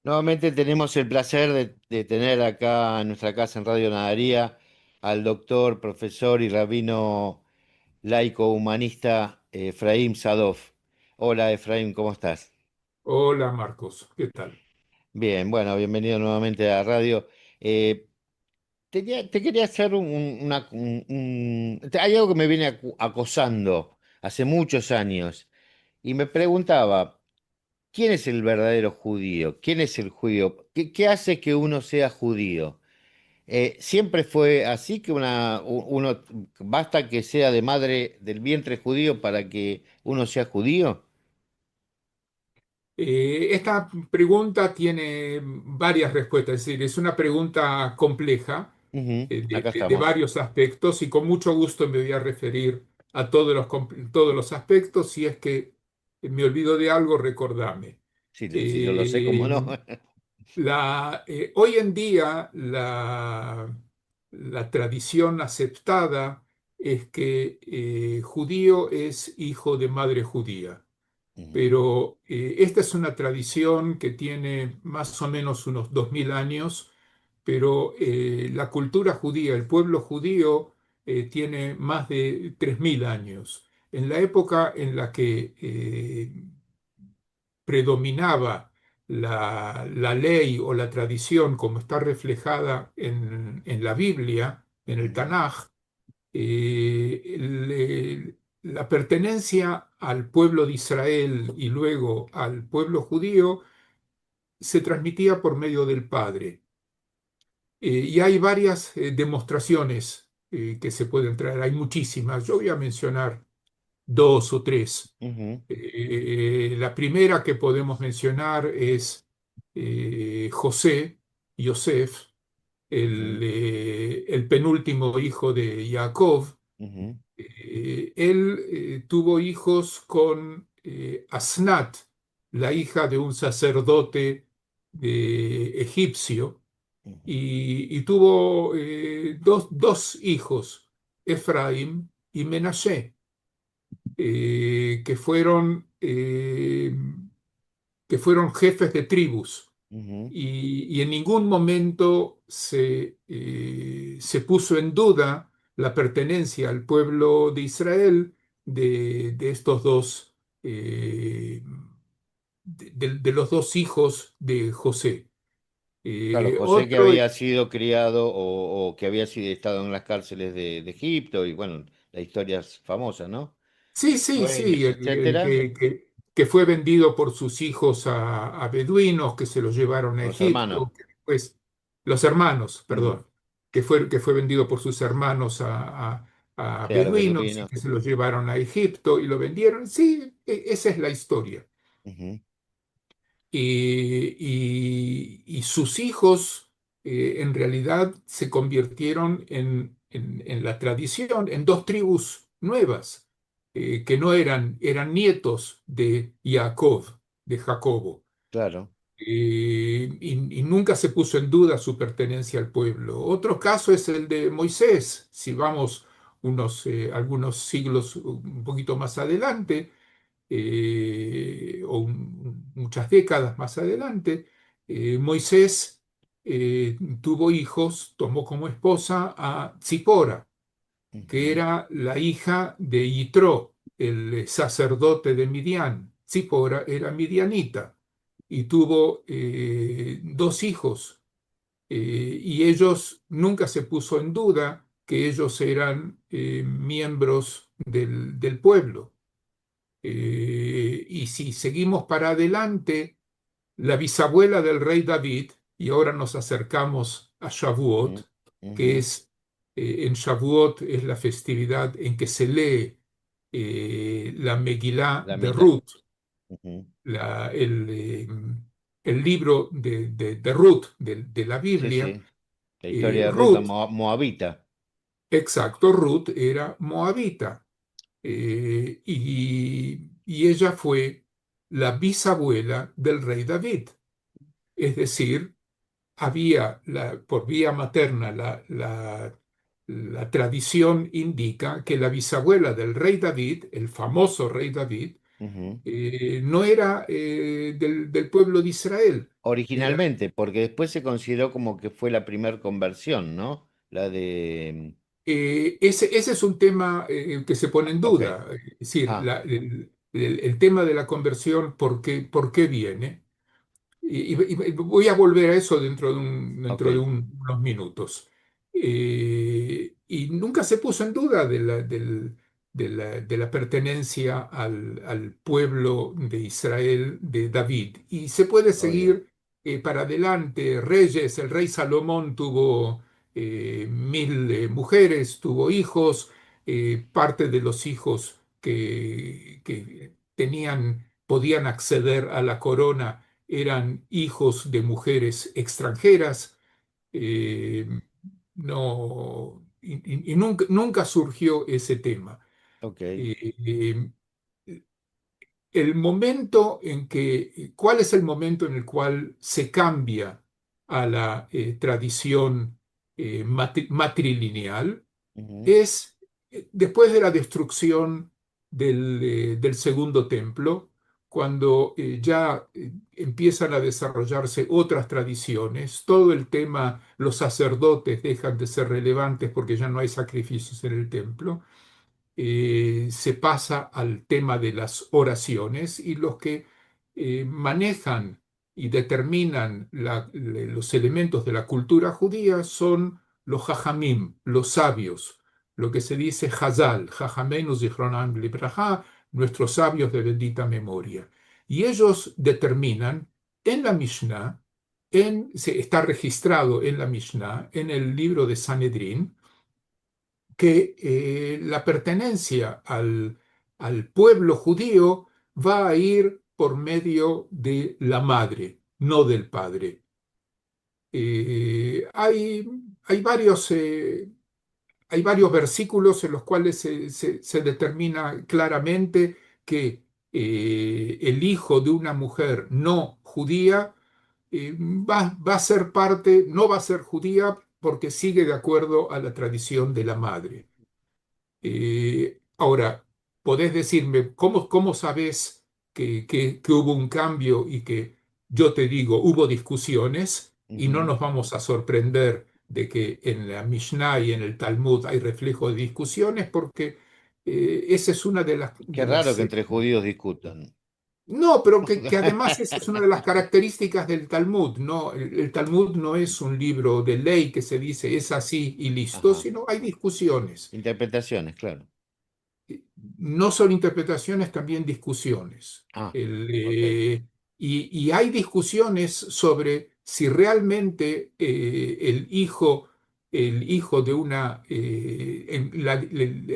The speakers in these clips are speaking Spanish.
Nuevamente tenemos el placer de tener acá en nuestra casa en Radio Nadaría al doctor, profesor y rabino laico humanista Efraín Sadov. Hola Efraín, ¿cómo estás? Hola Marcos, ¿qué tal? Bien, bueno, bienvenido nuevamente a la radio. Eh, te quería hacer hay algo que me viene acosando hace muchos años y me preguntaba, ¿quién es el verdadero judío? ¿Quién es el judío? ¿Qué hace que uno sea judío? ¿Siempre fue así que uno basta que sea de madre del vientre judío para que uno sea judío? Esta pregunta tiene varias respuestas, es decir, es una pregunta compleja Ujú, acá de estamos. varios aspectos y con mucho gusto me voy a referir a todos los aspectos. Si es que me olvido de algo, recordame. Si yo lo sé, ¿cómo Eh, no? Hoy en día la tradición aceptada es que judío es hijo de madre judía. Ujú, Pero esta es una tradición que tiene más o menos unos 2000 años, pero la cultura judía, el pueblo judío, tiene más de 3000 años. En la época en la que predominaba la ley o la tradición como está reflejada en la Biblia, en el ujú, Tanaj, la pertenencia al pueblo de Israel y luego al pueblo judío se transmitía por medio del padre. Y hay varias demostraciones que se pueden traer, hay muchísimas. Yo voy a mencionar dos o tres. ujú, La primera que podemos mencionar es José, Yosef, ujú, el penúltimo hijo de Jacob. ujú, Él tuvo hijos con Asnat, la hija de un sacerdote egipcio, ujú, y tuvo dos hijos, Efraín y Menashe, eh, que fueron, eh, que fueron jefes de tribus. ujú. Y en ningún momento se puso en duda la pertenencia al pueblo de Israel de estos dos, de los dos hijos de José. Claro, José que Otro, había sido criado o que había sido estado en las cárceles de Egipto y bueno, la historia es famosa, ¿no? sí, sí, sí, Sueños, etcétera, que fue vendido por sus hijos a beduinos que se los llevaron a con los hermanos. Egipto, que después, los hermanos, Ujú. perdón, que fue vendido por sus hermanos a Claro, beduinos y beduinos. que se los llevaron a Egipto y lo vendieron. Sí, esa es la historia. Ujú, Y sus hijos en realidad se convirtieron en la tradición, en dos tribus nuevas, que no eran nietos de Jacob, de Jacobo. claro. Y nunca se puso en duda su pertenencia al pueblo. Otro caso es el de Moisés. Si vamos algunos siglos un poquito más adelante, muchas décadas más adelante, Moisés tuvo hijos, tomó como esposa a Zipora, que Ujú, era la hija de Yitro, el sacerdote de Midian. Zipora era midianita y tuvo dos hijos, y ellos nunca se puso en duda que ellos eran miembros del pueblo. Y si seguimos para adelante, la bisabuela del rey David, y ahora nos acercamos a ujú, Shavuot, ujú. que es, en Shavuot es la festividad en que se lee la Megilá La de mitad. Ruth, Ujú. la- el, eh, el libro de Ruth, de la Sí, Biblia. sí. La historia de Ruta Ruth, Moabita. exacto, Ruth era moabita. Y ella fue la bisabuela del rey David. Es decir, había por vía materna la tradición indica que la bisabuela del rey David, el famoso rey David, Ujú. No era del pueblo de Israel. Era, Originalmente, porque después se consideró como que fue la primer conversión, ¿no? La de... ese es un tema que se pone en Ok. duda. Es decir, Ah, el tema de la conversión, por qué viene? Y voy a volver a eso ok. dentro de unos minutos. Y nunca se puso en duda de la pertenencia al pueblo de Israel de David. Y se puede Muy bien. seguir para adelante. Reyes, el rey Salomón tuvo 1000 mujeres, tuvo hijos. Parte de los hijos que podían acceder a la corona eran hijos de mujeres extranjeras. eh, no, y nunca surgió ese tema. Ok. Eh, el momento ¿cuál es el momento en el cual se cambia a la tradición matrilineal? Ujú. Es después de la destrucción del segundo templo, cuando ya empiezan a desarrollarse otras tradiciones, todo el tema, los sacerdotes dejan de ser relevantes porque ya no hay sacrificios en el templo. Se pasa al tema de las oraciones y los que manejan y determinan los elementos de la cultura judía son los jajamim, los sabios, lo que se dice Hazal, Jajamenu Zichronam Libraja, nuestros sabios de bendita memoria. Y ellos determinan en la Mishnah, está registrado en la Mishnah, en el libro de Sanedrín, que la pertenencia al pueblo judío va a ir por medio de la madre, no del padre. Hay hay varios versículos en los cuales se determina claramente que el hijo de una mujer no judía va a ser parte, no va a ser judía porque sigue de acuerdo a la tradición de la madre. Ahora, podés decirme, cómo sabés que hubo un cambio y que yo te digo, hubo discusiones y no Ujú. nos vamos a sorprender de que en la Mishnah y en el Talmud hay reflejo de discusiones porque esa es una Qué raro que entre judíos discutan. no, pero que además esa es una de las características del Talmud, ¿no? El Talmud no es un libro de ley que se dice es así y listo, Ajá. sino hay discusiones. Interpretaciones, claro. No son interpretaciones, también discusiones. Ah, ok. Y hay discusiones sobre si realmente el hijo de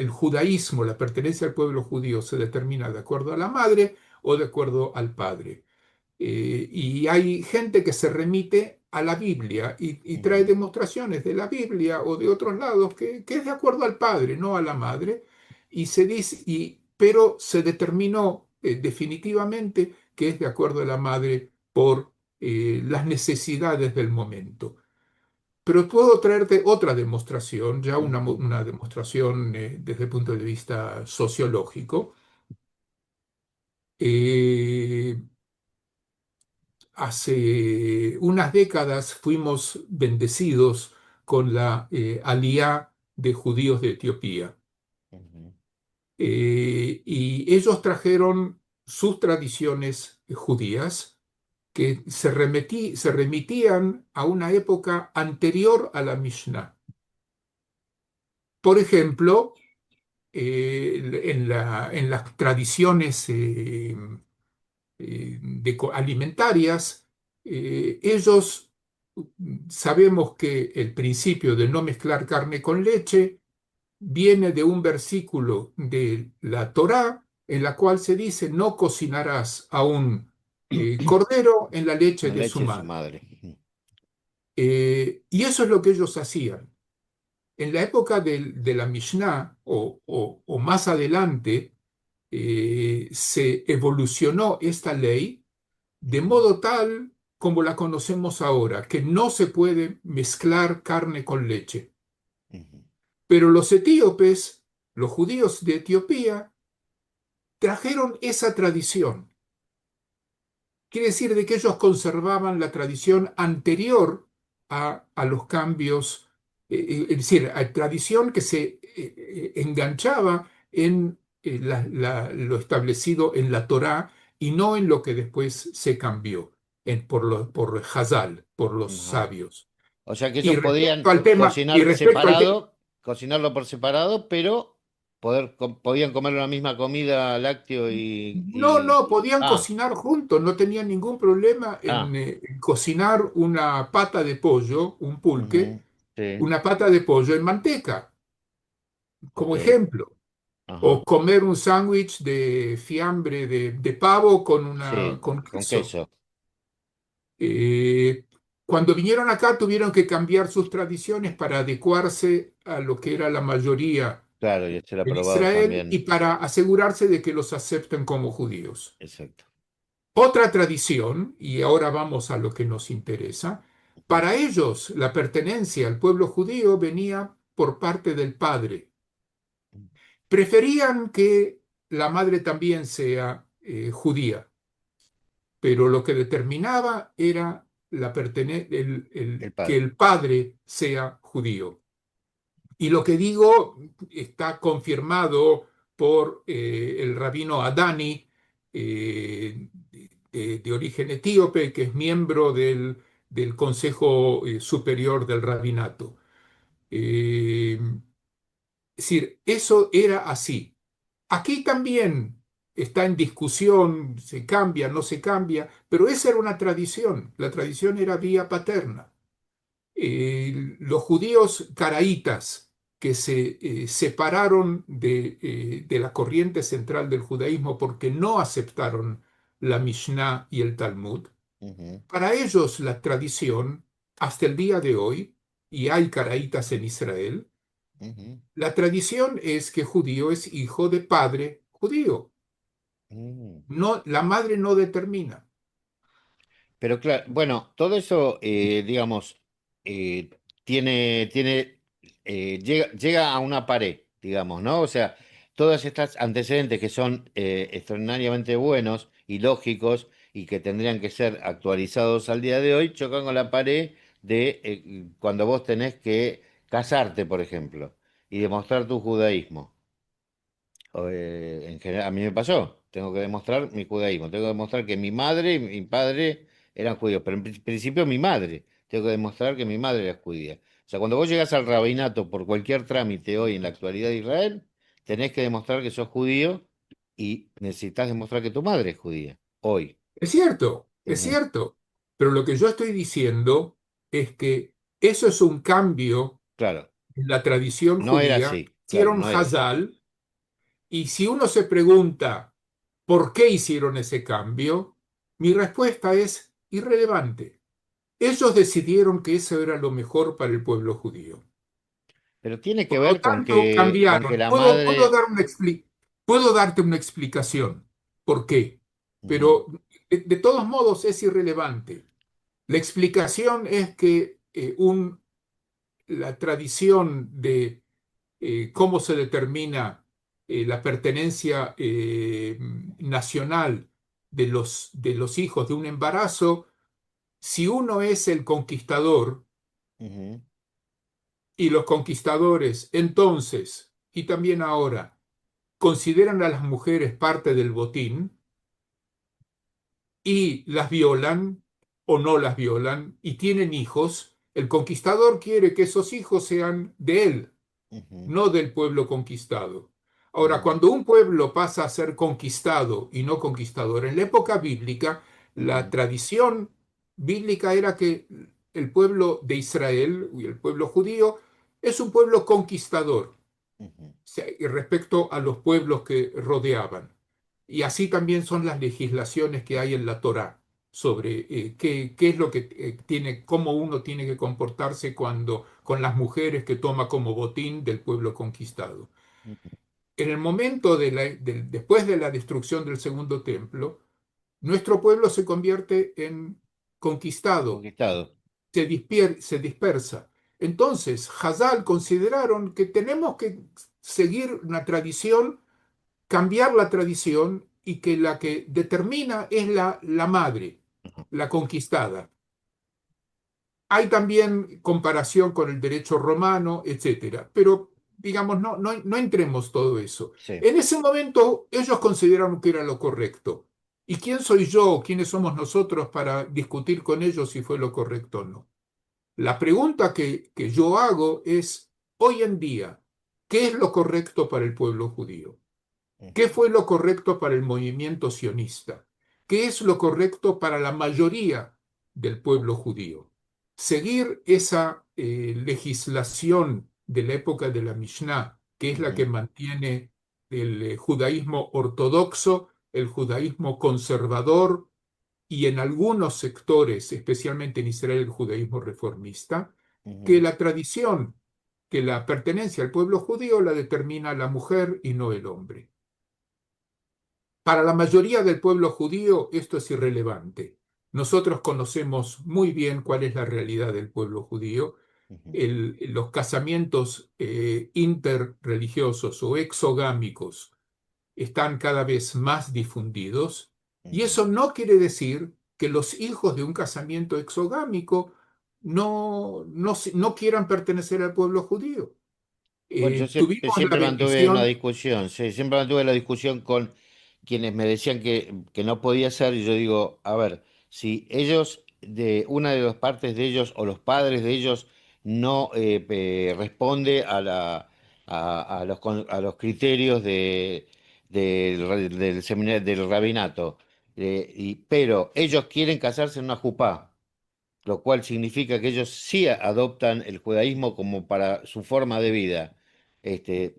el judaísmo, la pertenencia al pueblo judío se determina de acuerdo a la madre o de acuerdo al padre. Y hay gente que se remite a la Biblia y trae Ujú. demostraciones de la Biblia o de otros lados que es de acuerdo al padre, no a la madre, y se dice, pero se determinó definitivamente que es de acuerdo a la madre por las necesidades del momento. Pero puedo traerte otra demostración, ya Ujú. una demostración desde el punto de vista sociológico. Eh, Hace unas décadas fuimos bendecidos con la aliyá de judíos de Etiopía. Ujú. Y ellos trajeron sus tradiciones judías que se remitían a una época anterior a la Mishnah. Por ejemplo, en las tradiciones alimentarias, ellos sabemos que el principio de no mezclar carne con leche viene de un versículo de la Torá en la cual se dice no cocinarás a un cordero en la leche La de su leche de su madre. madre. Ujú. Y eso es lo que ellos hacían. En la época de la Mishnah o más adelante, se evolucionó esta ley de Ujú. modo tal como la conocemos ahora, que no se puede mezclar carne con leche. Ujú. Pero los etíopes, los judíos de Etiopía, trajeron esa tradición. Quiere decir de que ellos conservaban la tradición anterior a los cambios, es decir, a tradición que se enganchaba en lo establecido en la Torá y no en lo que después se cambió por Hazal, por los Ajá. sabios. O sea que Y ellos respecto podían al tema, y cocinar respecto al tema, separado, cocinarlo por separado, pero podían comer la misma comida, lácteo no, no, podían Ah, cocinar juntos, no tenían ningún problema ah, en cocinar una pata de pollo, un pulque, ujú, sí, una pata de pollo en manteca, como ok, ejemplo. O ajá, comer un sándwich de fiambre de pavo sí, con con queso. queso, Eh, Cuando vinieron acá tuvieron que cambiar sus tradiciones para adecuarse a lo que era la mayoría claro, y este lo he en probado Israel y también, para asegurarse de que los acepten como judíos. exacto. Otra tradición, y ahora vamos a lo que nos interesa, Ujú, para ellos la pertenencia al pueblo judío venía por parte del padre. Preferían que la madre también sea judía, pero lo que determinaba era el que padre. el padre sea judío. Y lo que digo está confirmado por el rabino Adani, de origen etíope, que es miembro del Consejo Superior del Rabinato. Es decir, eso era así. Aquí también está en discusión, se cambia, no se cambia, pero esa era una tradición. La tradición era vía paterna. Los judíos caraítas que se separaron de la corriente central del judaísmo porque no aceptaron la Mishnah y el Talmud, Ujú, para ellos la tradición, hasta el día de hoy, y hay caraítas en Israel, ujú, la tradición es que judío es hijo de padre judío. mm. No, la madre no determina. Pero claro, bueno, todo eso, digamos, eh, llega a una pared, digamos, ¿no? O sea, todos estos antecedentes que son extraordinariamente buenos y lógicos y que tendrían que ser actualizados al día de hoy, chocan con la pared de cuando vos tenés que casarte, por ejemplo, y demostrar tu judaísmo. En general, a mí me pasó. Tengo que demostrar mi judaísmo. Tengo que demostrar que mi madre y mi padre eran judíos. Pero en principio mi madre. Tengo que demostrar que mi madre era judía. O sea, cuando vos llegás al rabinato por cualquier trámite hoy en la actualidad de Israel, tenés que demostrar que sos judío y necesitas demostrar que tu madre es judía. Hoy. Es Ujú. cierto. Pero lo que yo estoy diciendo es que eso es un cambio Claro, en la tradición no era judía. así. Claro, Hicieron no era así. Hazal, y si uno se pregunta por qué hicieron ese cambio, mi respuesta es irrelevante. Ellos decidieron que eso era lo mejor para el pueblo judío. Pero tiene que Por lo ver tanto, con que cambiaron. la Puedo madre. puedo darte una explicación por qué, Ujú, pero de todos modos es irrelevante. La explicación es que la tradición de cómo se determina la pertenencia nacional de los hijos de un embarazo, si uno es el conquistador ujú, y los conquistadores entonces, y también ahora, consideran a las mujeres parte del botín y las violan o no las violan y tienen hijos, el conquistador quiere que esos hijos sean de él, ujú, no del pueblo conquistado. Ahora, ujú, cuando un pueblo pasa a ser conquistado y no conquistador, en la época bíblica, la ujú, tradición bíblica era que el pueblo de Israel y el pueblo judío es un pueblo conquistador ujú, y respecto a los pueblos que rodeaban. Y así también son las legislaciones que hay en la Torá sobre qué es lo que tiene, cómo uno tiene que comportarse cuando con las mujeres que toma como botín del pueblo conquistado. ujú. En el momento después de la destrucción del segundo templo, nuestro pueblo se convierte en conquistado, Conquistado. se dispersa. Entonces, Hazal consideraron que tenemos que seguir una tradición cambiar la tradición y que la que determina es la madre, ujú, la conquistada. Hay también comparación con el derecho romano, etcétera, pero digamos, no entremos todo eso. sí, En ese momento ellos consideraron que era lo correcto. ¿Y quién soy yo, quiénes somos nosotros para discutir con ellos si fue lo correcto o no? La pregunta que yo hago es, hoy en día, ¿qué es lo correcto para el pueblo judío? ¿Qué ujú, fue lo correcto para el movimiento sionista? ¿Qué es lo correcto para la mayoría del pueblo judío? Seguir esa legislación de la época de la Mishnah, que es la que ujú, mantiene el judaísmo ortodoxo, el judaísmo conservador y en algunos sectores, especialmente en Israel, el judaísmo reformista, que ujú, la tradición, que la pertenencia al pueblo judío la determina la mujer y no el hombre. Para la mayoría del pueblo judío esto es irrelevante. Nosotros conocemos muy bien cuál es la realidad del pueblo judío. ujú, Los casamientos interreligiosos o exogámicos están cada vez más difundidos y ujú. eso no quiere decir que los hijos de un casamiento exogámico no quieran pertenecer al pueblo judío. Bueno, yo Tuvimos la siempre mantuve una bendición. discusión, sí, siempre mantuve la discusión con quienes me decían que no podía ser, y yo digo, a ver, si ellos, de una de las partes de ellos o los padres de ellos no responde a los criterios del seminario, del rabinato, pero ellos quieren casarse en una jupá, lo cual significa que ellos sí adoptan el judaísmo como para su forma de vida. Este,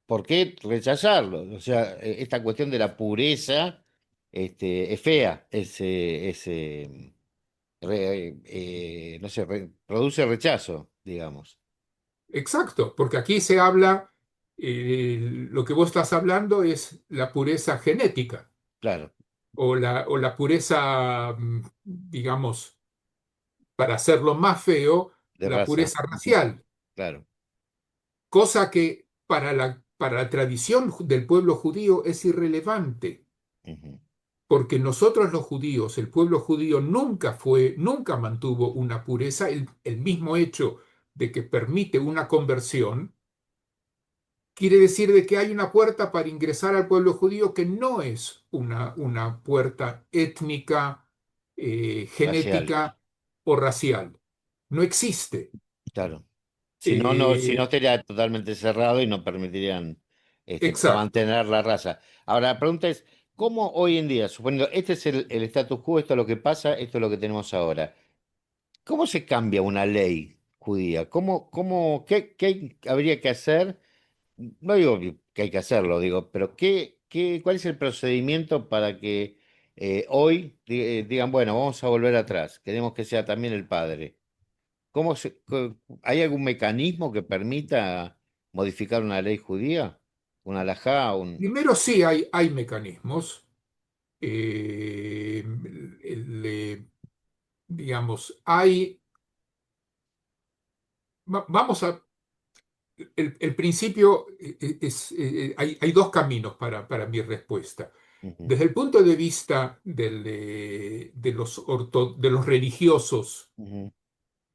¿Por qué rechazarlo? O sea, esta cuestión de la pureza, es fea, no sé, produce rechazo, digamos. Exacto, porque aquí se habla, lo que vos estás hablando es la pureza genética Claro, o la pureza, digamos, para hacerlo más feo, de la raza. pureza Ujú, racial, claro. cosa que para la tradición del pueblo judío es irrelevante, Ujú, porque nosotros los judíos, el pueblo judío nunca mantuvo una pureza, el mismo hecho de que permite una conversión quiere decir de que hay una puerta para ingresar al pueblo judío que no es una puerta étnica, racial, genética o racial. No existe. claro. Si no, si no Eh, estaría totalmente cerrado y no permitirían exacto. mantener la raza. Ahora, la pregunta es, ¿cómo hoy en día, suponiendo, este es el status quo, esto es lo que pasa, esto es lo que tenemos ahora? ¿Cómo se cambia una ley judía? ¿Qué habría que hacer? No digo que hay que hacerlo, digo, pero ¿cuál es el procedimiento para que hoy digan, bueno, vamos a volver atrás, queremos que sea también el padre? ¿Hay algún mecanismo que permita modificar una ley judía? ¿Un halajá? Primero sí hay mecanismos. Digamos, vamos a, el principio hay dos caminos para mi respuesta. Ujú, Desde el punto de vista de los religiosos, ujú,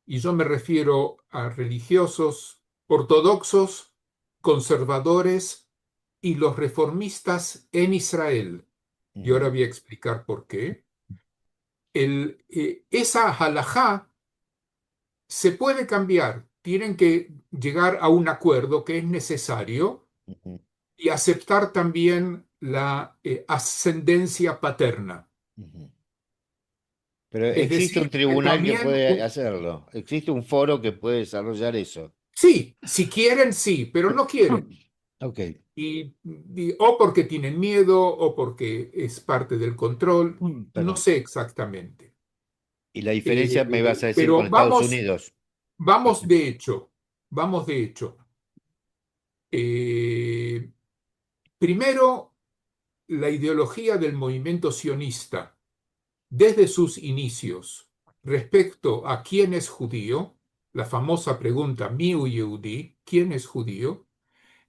y yo me refiero a religiosos ortodoxos, conservadores y los reformistas en Israel. Y ahora ujú. voy a explicar por qué. Esa halajá se puede cambiar. Tienen que llegar a un acuerdo que es necesario Ujú, y aceptar también la ascendencia paterna. ujú. Pero Es existe un decir, que tribunal que también, puede hacerlo, existe un foro que puede desarrollar eso. sí, si quieren, sí, pero no quieren. Ok, O porque tienen miedo o porque es parte del control, no perdón. sé exactamente. Y la diferencia me vas a decir con Pero Estados vamos, Unidos, por vamos ejemplo. de hecho, vamos de hecho. Eh, Primero, la ideología del movimiento sionista desde sus inicios respecto a quién es judío, la famosa pregunta Miu Yehudi, ¿quién es judío?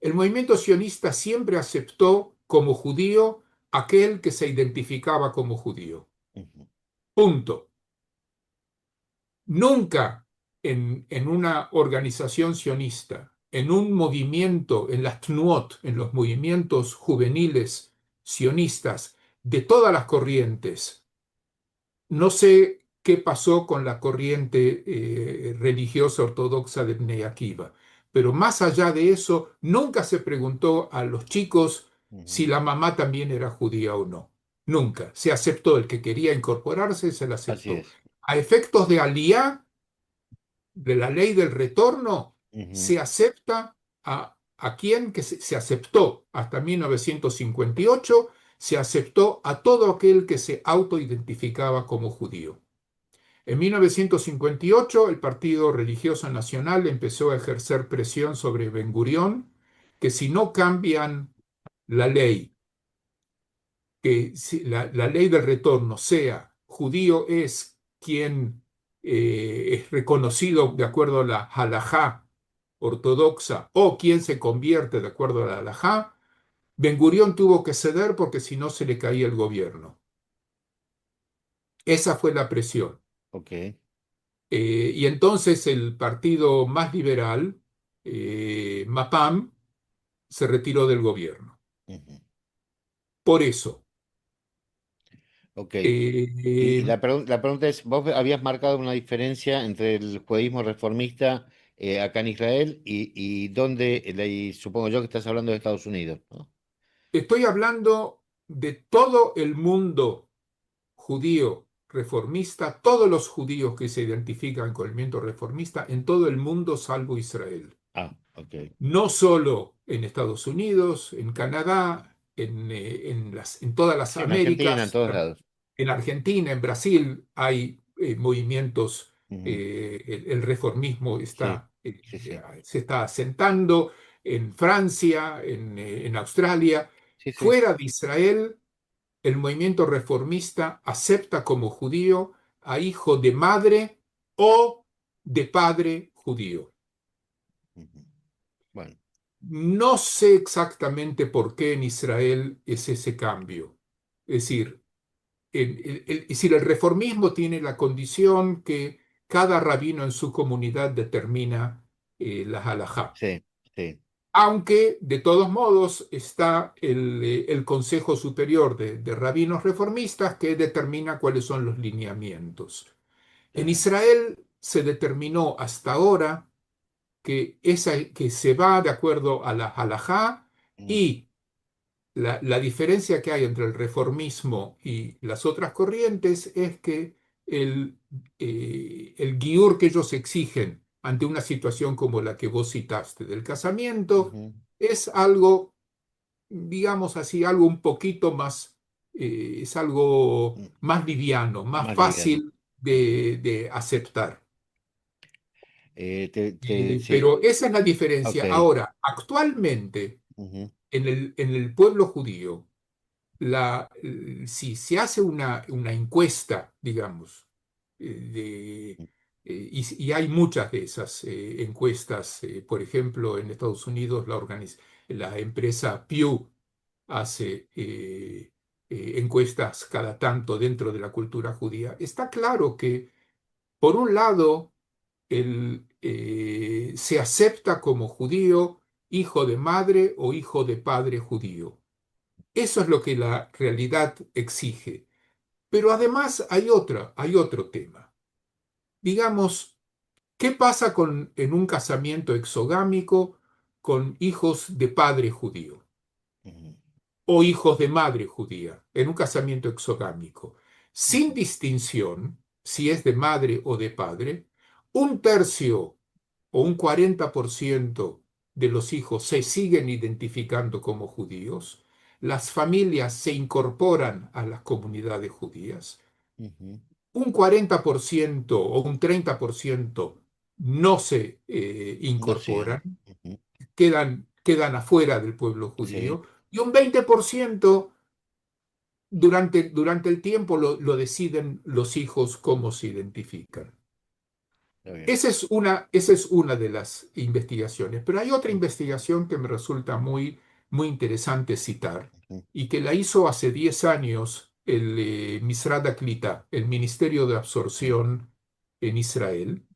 El movimiento sionista siempre aceptó como judío aquel que se identificaba como judío. ujú, Punto. Nunca en una organización sionista, en un movimiento, en las Tnuot, en los movimientos juveniles sionistas de todas las corrientes, no sé qué pasó con la corriente religiosa ortodoxa de Bnei Akiva, pero más allá de eso, nunca se preguntó a los chicos si ujú. la mamá también era judía o no. Nunca. Se aceptó el que quería incorporarse, se la Así aceptó. es. A efectos de Aliyá, de la ley del retorno, Ujú, se acepta a quien que se aceptó hasta 1958, se aceptó a todo aquel que se autoidentificaba como judío. En 1958, el Partido Religioso Nacional empezó a ejercer presión sobre Ben Gurión, que si no cambian la ley, que si la ley del retorno sea judío es quien es reconocido de acuerdo a la halajá ortodoxa o quien se convierte de acuerdo a la halajá, Ben Gurión tuvo que ceder porque si no se le caía el gobierno. Esa fue la presión. ok. Y entonces el partido más liberal, MAPAM, se retiró del gobierno. Ujú, Por eso, ok. Y eh, la pregunta es, vos habías marcado una diferencia entre el judaísmo reformista acá en Israel y dónde, y supongo yo que estás hablando de Estados Unidos, ¿no? estoy hablando de todo el mundo judío reformista, todos los judíos que se identifican con el movimiento reformista en todo el mundo salvo Israel. Ah, ok. No solo en Estados Unidos, en Canadá, en todas las Sí, en Argentina, en Américas, todos lados. en Argentina, en Brasil hay movimientos, Ujú, el reformismo sí, sí, sí. se está asentando en Francia, en Australia. Sí, sí. Fuera de Israel, el movimiento reformista acepta como judío a hijo de madre o de padre judío. Ujú. Bueno, No sé exactamente por qué en Israel es ese cambio. Es decir, es decir, el reformismo tiene la condición que cada rabino en su comunidad determina la halajá. sí, sí, Aunque, de todos modos, está el Consejo Superior de Rabinos Reformistas que determina cuáles son los lineamientos. está En bien. Israel se determinó hasta ahora que se va de acuerdo a la halajá Mm, y la diferencia que hay entre el reformismo y las otras corrientes es que el guiur que ellos exigen ante una situación como la que vos citaste del casamiento ujú, es algo, digamos así, algo un poquito más, es algo mm, más liviano, más más liviano. fácil de aceptar. Sí, Pero esa es la ok. diferencia. Ahora, actualmente, Ujú, en el pueblo judío, si se hace una encuesta, digamos, y hay muchas de esas encuestas, por ejemplo, en Estados Unidos la empresa Pew hace encuestas cada tanto dentro de la cultura judía, está claro que, por un lado, se acepta como judío hijo de madre o hijo de padre judío. Eso es lo que la realidad exige. Pero además hay otro tema. Digamos, ¿qué pasa en un casamiento exogámico con hijos de padre judío ujú, o hijos de madre judía en un casamiento exogámico? Sin ujú, distinción, si es de madre o de padre, un tercio o un 40% de los hijos se siguen identificando como judíos, las familias se incorporan a las comunidades judías, ujú. un 40% o un 30% no se No siguen. incorporan, Ujú, quedan afuera del pueblo sí, judío, y un 20% durante el tiempo lo deciden los hijos cómo se identifican. está bien. Esa es una de las investigaciones, pero hay otra investigación que me resulta muy, muy interesante citar, y que la hizo hace 10 años el Misrad Aklita, el Ministerio de Absorción en Israel.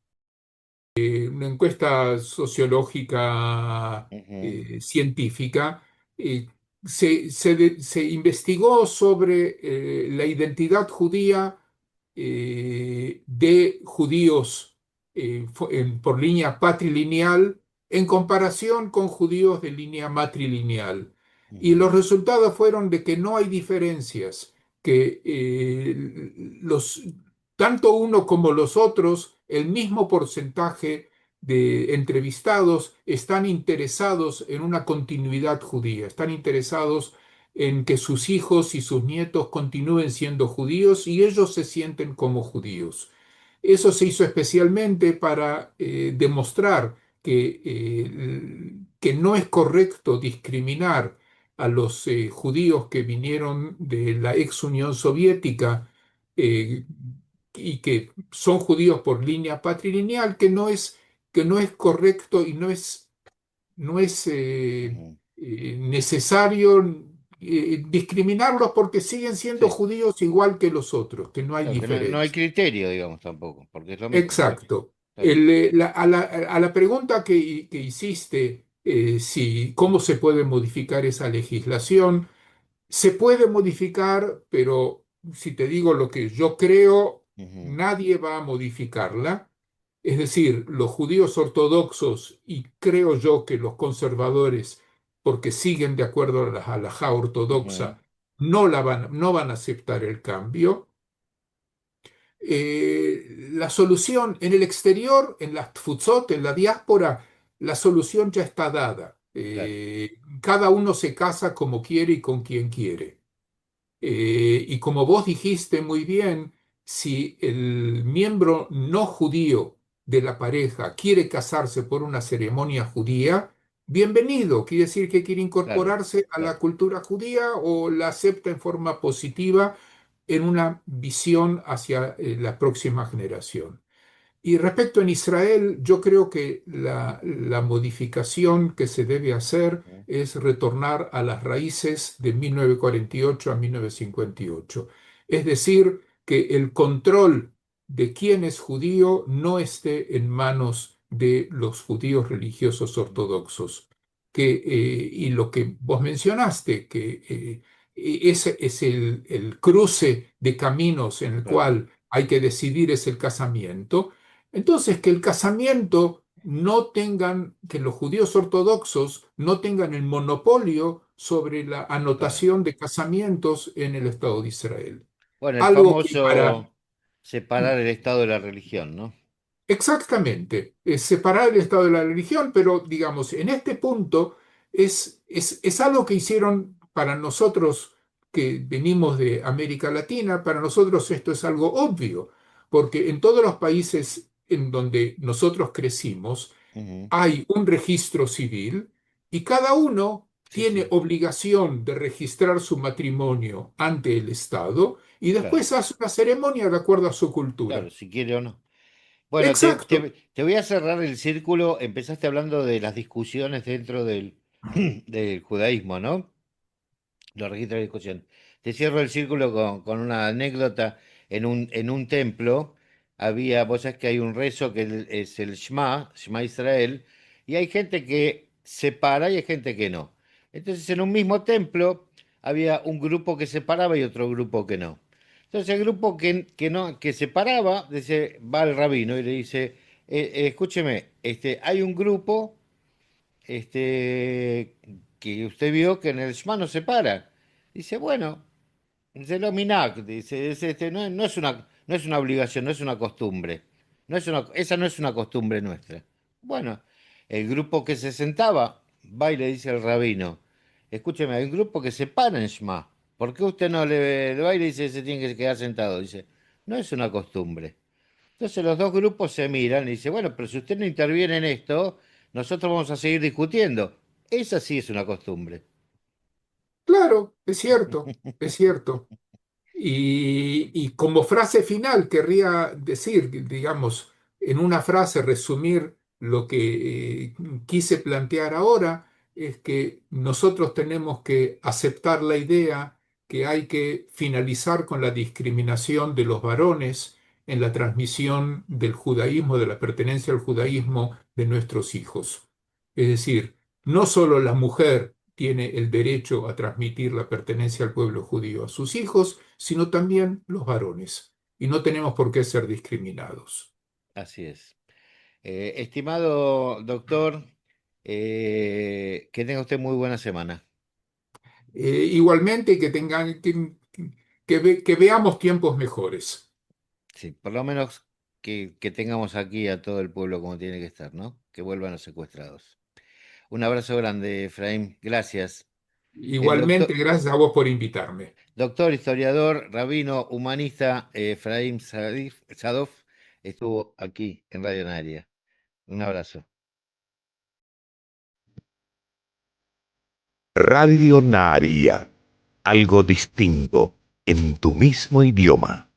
Una encuesta sociológica Ujú, científica, eh, se investigó sobre la identidad judía de judíos por línea patrilineal en comparación con judíos de línea matrilineal. Y ujú, los resultados fueron de que no hay diferencias, que tanto uno como los otros, el mismo porcentaje de entrevistados están interesados en una continuidad judía, están interesados en que sus hijos y sus nietos continúen siendo judíos y ellos se sienten como judíos. Eso se hizo especialmente para demostrar que no es correcto discriminar a los judíos que vinieron de la ex Unión Soviética eh, y que son judíos por línea patrilineal, que no es correcto y no es ujú. necesario discriminarlos porque siguen siendo Sí, judíos igual que los otros, que no hay claro, que no, no hay diferencia. criterio, digamos, tampoco, porque es lo mismo. Exacto. Está bien. A la pregunta que hiciste, si, ¿cómo se puede modificar esa legislación? Se puede modificar, pero si te digo lo que yo creo, Ujú, nadie va a modificarla. Es decir, los judíos ortodoxos y creo yo que los conservadores, porque siguen de acuerdo a la halajá ujú, ortodoxa, no van a aceptar el cambio. La solución en el exterior, en las tfutzot, en la diáspora, la solución ya está dada. claro, Cada uno se casa como quiere y con quien quiere. Y como vos dijiste muy bien, si el miembro no judío de la pareja quiere casarse por una ceremonia judía, bienvenido. Quiere decir que quiere claro, incorporarse a la claro. cultura judía o la acepta en forma positiva en una visión hacia la próxima generación. Y respecto en Israel, yo creo que la modificación que se debe hacer Ujú, es retornar a las raíces de 1948 a 1958. Es decir, que el control de quién es judío no esté en manos de los judíos religiosos ujú, ortodoxos. Y lo que vos mencionaste, que ese es el cruce de caminos en el claro, cual hay que decidir es el casamiento. Entonces, que el casamiento no tengan, que los judíos ortodoxos no tengan el monopolio sobre la claro. anotación de casamientos en el Estado de Israel. Bueno, el Algo que para... famoso separar el Estado de la religión, ¿no? Exactamente, es separar el Estado de la religión, pero digamos, en este punto es algo que hicieron para nosotros que venimos de América Latina, para nosotros esto es algo obvio, porque en todos los países en donde nosotros crecimos Ujú, hay un registro civil y cada uno sí, tiene sí, obligación de registrar su matrimonio ante el Estado y claro, después hace una ceremonia de acuerdo a su claro, cultura. si quiere o no. Bueno, Exacto. te voy a cerrar el círculo. Empezaste hablando de las discusiones dentro del, del judaísmo, ¿no? Los registros de discusión. Te cierro el círculo con una anécdota. En un templo había, vos sabés que hay un rezo que es el Shema, Shema Israel, y hay gente que se para y hay gente que no. Entonces en un mismo templo había un grupo que se paraba y otro grupo que no. Entonces el grupo que no, que se paraba, dice, va al rabino y le dice, escúcheme, hay un grupo que usted vio que en el Shema no se para. Dice, bueno, dice lo Minac, dice, no, no es una obligación, no es una costumbre. Esa no es una costumbre nuestra. Bueno, el grupo que se sentaba va y le dice al rabino, escúcheme, hay un grupo que se para en Shema. ¿Por qué usted no le va y le dice que se tiene que quedar sentado? Dice, no es una costumbre. Entonces los dos grupos se miran y dicen, bueno, pero si usted no interviene en esto, nosotros vamos a seguir discutiendo. Esa sí es una costumbre. Claro, es cierto, es cierto. Y como frase final querría decir, digamos, en una frase resumir lo que quise plantear ahora, es que nosotros tenemos que aceptar la idea que hay que finalizar con la discriminación de los varones en la transmisión del judaísmo, de la pertenencia al judaísmo de nuestros hijos. Es decir, no solo la mujer tiene el derecho a transmitir la pertenencia al pueblo judío a sus hijos, sino también los varones. Y no tenemos por qué ser discriminados. Así es. Estimado doctor, que tenga usted muy buena semana. Igualmente que que veamos tiempos mejores. Sí, por lo menos que tengamos aquí a todo el pueblo como tiene que estar, ¿no? Que vuelvan los secuestrados. Un abrazo grande, Efraín. Gracias. El Igualmente, doctor, gracias a vos por invitarme. doctor, historiador, rabino, humanista, Efraín Sadov, estuvo aquí en Radio Naria. Un abrazo. Radio Naria, algo distinto en tu mismo idioma.